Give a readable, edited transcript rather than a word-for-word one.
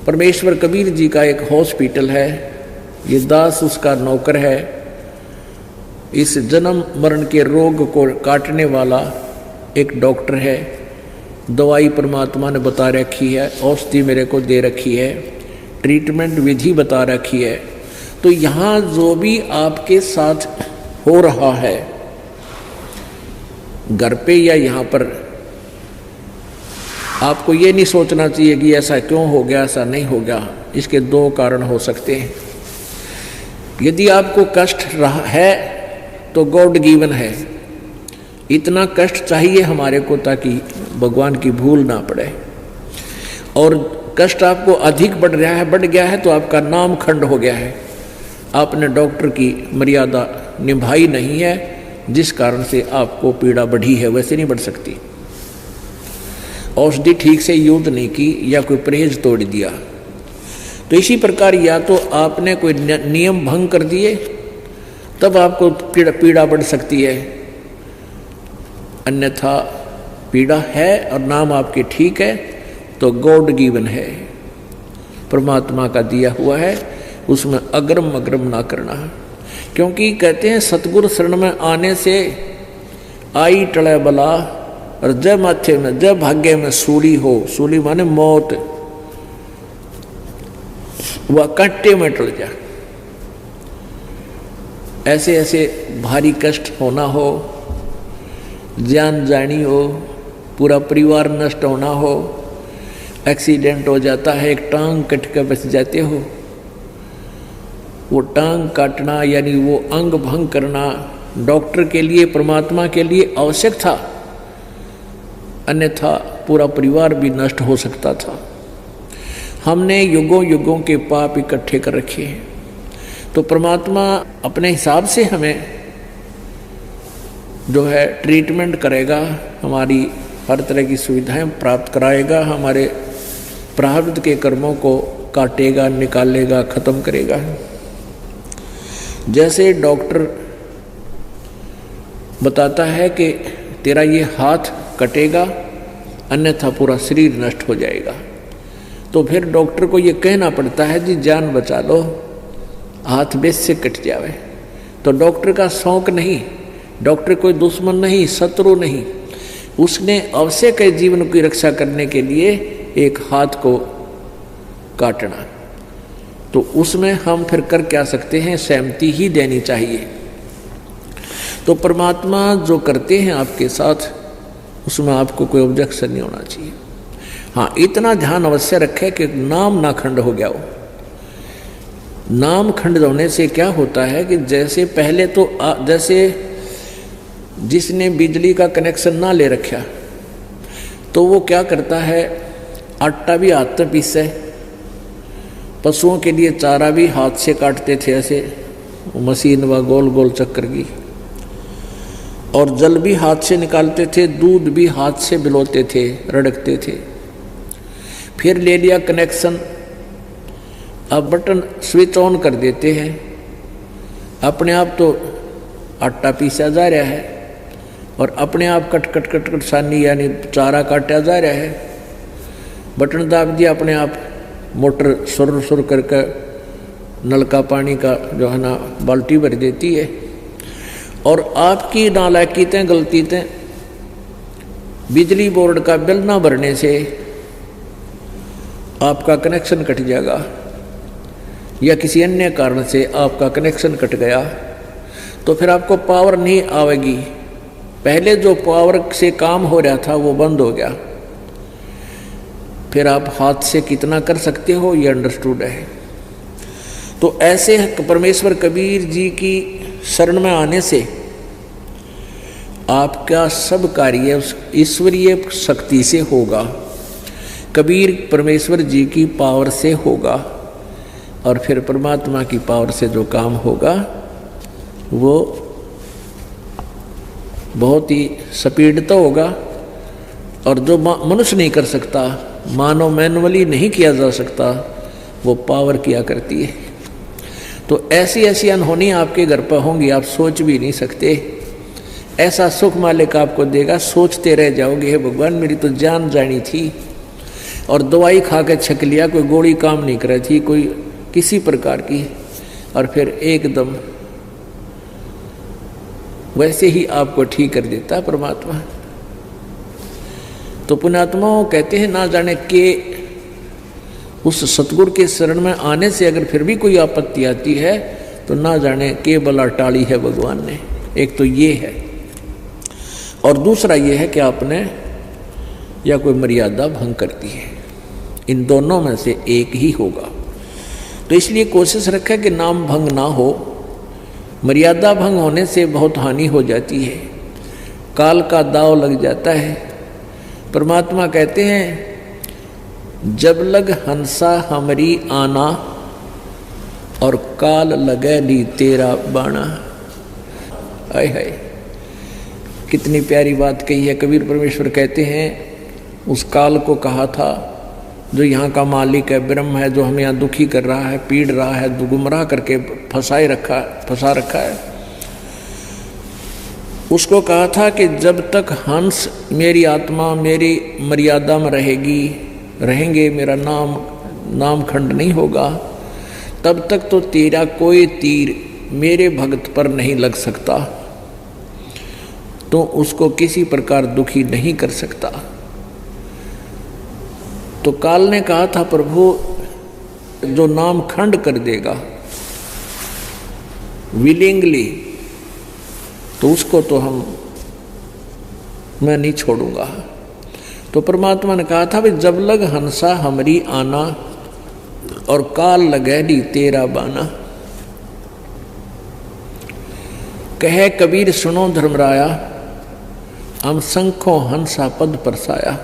परमेश्वर कबीर जी का एक हॉस्पिटल है, ये दास उसका नौकर है। इस जन्म मरण के रोग को काटने वाला एक डॉक्टर है। दवाई परमात्मा ने बता रखी है, औषधि मेरे को दे रखी है, ट्रीटमेंट विधि बता रखी है। तो यहाँ जो भी आपके साथ हो रहा है घर पे या यहाँ पर, आपको ये नहीं सोचना चाहिए कि ऐसा क्यों हो गया, ऐसा नहीं हो गया। इसके दो कारण हो सकते हैं। यदि आपको कष्ट रहा है तो गॉड गिवन है, इतना कष्ट चाहिए हमारे को ताकि भगवान की भूल ना पड़े। और कष्ट आपको अधिक बढ़ गया है तो आपका नाम खंड हो गया है, आपने डॉक्टर की मर्यादा निभाई नहीं है, जिस कारण से आपको पीड़ा बढ़ी है। वैसे नहीं बढ़ सकती। औषधि ठीक से यूज नहीं की या कोई परहेज तोड़ दिया। तो इसी प्रकार या तो आपने कोई नियम भंग कर दिए तब आपको पीड़ा बढ़ सकती है, अन्यथा पीड़ा है और नाम आपके ठीक है तो गॉड गिवन है, परमात्मा का दिया हुआ है, उसमें अग्रम अग्रम ना करना। क्योंकि कहते हैं सतगुरु शरण में आने से आई टले बला, और जब माथे में जब भाग्य में सूली हो, सूली माने मौत, वह कांटे में टल जा। ऐसे ऐसे भारी कष्ट होना हो, जान जानी हो, पूरा परिवार नष्ट होना हो, एक्सीडेंट हो जाता है, एक टांग कट कर बच जाते हो, वो टांग काटना यानी वो अंग भंग करना डॉक्टर के लिए, परमात्मा के लिए आवश्यक था, अन्यथा पूरा परिवार भी नष्ट हो सकता था। हमने युगों युगों के पाप इकट्ठे कर रखे हैं, तो परमात्मा अपने हिसाब से हमें जो है ट्रीटमेंट करेगा, हमारी हर तरह की सुविधाएं प्राप्त कराएगा, हमारे प्रारब्ध के कर्मों को काटेगा, निकालेगा, खत्म करेगा। जैसे डॉक्टर बताता है कि तेरा ये हाथ कटेगा अन्यथा पूरा शरीर नष्ट हो जाएगा, तो फिर डॉक्टर को ये कहना पड़ता है जी जान बचा लो, हाथ बेस से कट जावे। तो डॉक्टर का शौक नहीं, डॉक्टर कोई दुश्मन नहीं, शत्रु नहीं, उसने आवश्यक है जीवन की रक्षा करने के लिए एक हाथ को काटना। तो उसमें हम फिर कर क्या सकते हैं, सहमति ही देनी चाहिए। तो परमात्मा जो करते हैं आपके साथ उसमें आपको कोई ऑब्जेक्शन नहीं होना चाहिए। हाँ, इतना ध्यान अवश्य रखें कि नाम ना खंड हो गया हो। नाम खंड होने से क्या होता है कि जैसे पहले तो जैसे जिसने बिजली का कनेक्शन ना ले रखा तो वो क्या करता है, आटा भी हाथ से पीसे, पशुओं के लिए चारा भी हाथ से काटते थे ऐसे मशीन व गोल गोल चक्कर की, और जल भी हाथ से निकालते थे, दूध भी हाथ से बिलोते थे, रड़कते थे। फिर ले लिया कनेक्शन, अब बटन स्विच ऑन कर देते हैं, अपने आप तो आटा पीसा जा रहा है और अपने आप कट कट कट कट सानी यानी चारा काटा जा रहा है। बटन दाब दिया, अपने आप मोटर सुर सुर करके नल का पानी का जो है ना बाल्टी भर देती है। और आपकी नालायकीतें गलतीतें, बिजली बोर्ड का बिल ना भरने से आपका कनेक्शन कट जाएगा या किसी अन्य कारण से आपका कनेक्शन कट गया तो फिर आपको पावर नहीं आएगी। पहले जो पावर से काम हो रहा था वो बंद हो गया, फिर आप हाथ से कितना कर सकते हो ये अंडरस्टूड है। तो ऐसे परमेश्वर कबीर जी की शरण में आने से आपका सब कार्य उस ईश्वरीय शक्ति से होगा, कबीर परमेश्वर जी की पावर से होगा, और फिर परमात्मा की पावर से जो काम होगा वो बहुत ही स्पीड तो होगा। और जो मनुष्य नहीं कर सकता, मानव मैनुअली नहीं किया जा सकता, वो पावर किया करती है। तो ऐसी ऐसी अनहोनी आपके घर पर होंगी, आप सोच भी नहीं सकते। ऐसा सुख मालिक आपको देगा, सोचते रह जाओगे हे भगवान मेरी तो जान जानी थी, और दवाई खा के छक लिया, कोई गोली काम नहीं कर रही थी, कोई किसी प्रकार की, और फिर एकदम वैसे ही आपको ठीक कर देता है परमात्मा। तो पुण्यात्माओं कहते हैं ना जाने के उस सतगुरु के शरण में आने से अगर फिर भी कोई आपत्ति आती है तो ना जाने के बला टाली है भगवान ने। एक तो ये है, और दूसरा ये है कि आपने या कोई मर्यादा भंग कर दी है। इन दोनों में से एक ही होगा। तो इसलिए कोशिश रखें कि नाम भंग ना हो। मर्यादा भंग होने से बहुत हानि हो जाती है, काल का दाव लग जाता है। परमात्मा कहते हैं जब लग हंसा हमरी आना और काल लगे ली तेरा बाणा। हाय हाय, कितनी प्यारी बात कही है। कबीर परमेश्वर कहते हैं उस काल को कहा था जो यहाँ का मालिक है, ब्रह्म है, जो हमें यहाँ दुखी कर रहा है, पीड़ रहा है, गुमराह करके फंसा रखा है, उसको कहा था कि जब तक हंस मेरी आत्मा मेरी मर्यादा में रहेंगे, मेरा नाम खंड नहीं होगा, तब तक तो तेरा कोई तीर मेरे भक्त पर नहीं लग सकता, तो उसको किसी प्रकार दुखी नहीं कर सकता। तो काल ने कहा था प्रभु जो नाम खंड कर देगा विलिंगली, तो उसको तो मैं नहीं छोड़ूंगा। तो परमात्मा ने कहा था भी जब लग हंसा हमरी आना और काल लगैली तेरा बाना। कहे कबीर सुनो धर्मराया, हम संखों हंसा पद परसाया।